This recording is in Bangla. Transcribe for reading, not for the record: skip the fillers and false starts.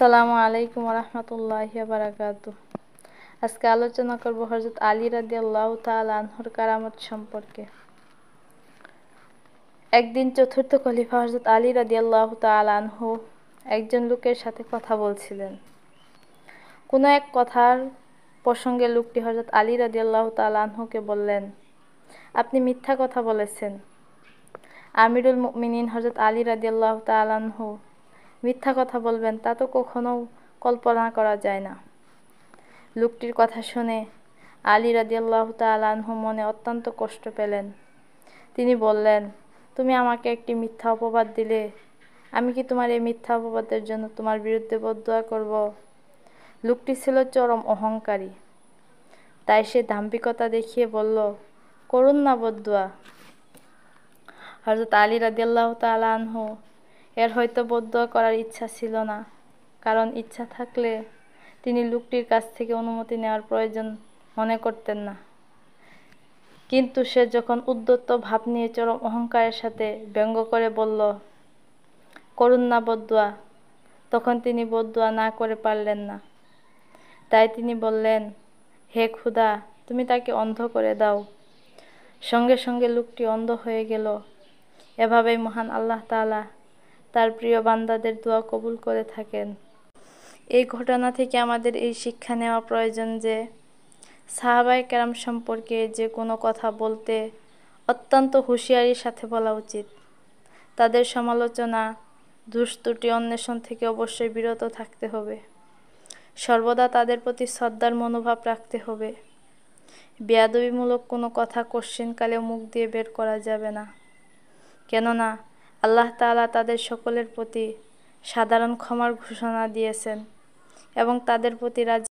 আসসালামু আলাইকুম রাহমাতুল্লাহি ওয়া বারাকাতুহু। আজকে আলোচনা করব হযরত আলী রাদিয়াল্লাহু তাআলা আনহুর কারামত সম্পর্কে। একদিন চতুর্থ খলিফা হযরত আলী রাদিয়াল্লাহু তাআলা আনহু একজন লোকের সাথে কথা বলছিলেন। কোনো এক কথার প্রসঙ্গে লোকটি হযরত আলী রাদিয়াল্লাহু তাআলা আনহুকে বললেন, আপনি মিথ্যা কথা বলেছেন। আমিরুল মুমিনিন হযরত আলী রাদিয়াল্লাহু তাআলা আনহু মিথ্যা কথা বলবেন তা তো কখনো কল্পনা করা যায় না। লোকটির কথা শুনে আলী রাদিয়াল্লাহু তাআলা আনহু মনে অত্যন্ত কষ্ট পেলেন। তিনি বললেন, তুমি আমাকে একটি মিথ্যা অপবাদ দিলে, আমি কি তোমার এই মিথ্যা অপবাদের জন্য তোমার বিরুদ্ধে বদদুয়া করব? লোকটি ছিল চরম অহংকারী, তাই সে দাম্ভিকতা দেখিয়ে বলল, করুন না বদদুয়া। হযরত আলী রাদিয়াল্লাহু তাআলা আনহু এর হয়তো বদদুয়া করার ইচ্ছা ছিল না, কারণ ইচ্ছা থাকলে তিনি লোকটির কাছ থেকে অনুমতি নেওয়ার প্রয়োজন মনে করতেন না। কিন্তু সে যখন উদ্ধত ভাব নিয়ে চরম অহংকারের সাথে ব্যঙ্গ করে বলল, করুন না বদদুয়া, তখন তিনি বদদুয়া না করে পারলেন না। তাই তিনি বললেন, হে খোদা, তুমি তাকে অন্ধ করে দাও। সঙ্গে সঙ্গে লোকটি অন্ধ হয়ে গেল। এভাবেই মহান আল্লাহ তাআলা তার প্রিয় বান্দাদের দোয়া কবুল করে থাকেন। এই ঘটনা থেকে আমাদের এই শিক্ষা নেওয়া প্রয়োজন যে সাহাবায়ে কেরাম সম্পর্কে যে কোনো কথা বলতে অত্যন্ত হুঁশিয়ারির সাথে বলা উচিত। তাদের সমালোচনা, দুষ্ত্রুটি অন্বেষণ থেকে অবশ্যই বিরত থাকতে হবে। সর্বদা তাদের প্রতি শ্রদ্ধার মনোভাব রাখতে হবে। বেয়াদবিমূলক কোনো কথা কোশ্চিনকালেও মুখ দিয়ে বের করা যাবে না, কেননা আল্লাহ তাআলা তাদের সকলের প্রতি সাধারণ ক্ষমার ঘোষণা দিয়েছেন এবং তাদের প্রতি রাজি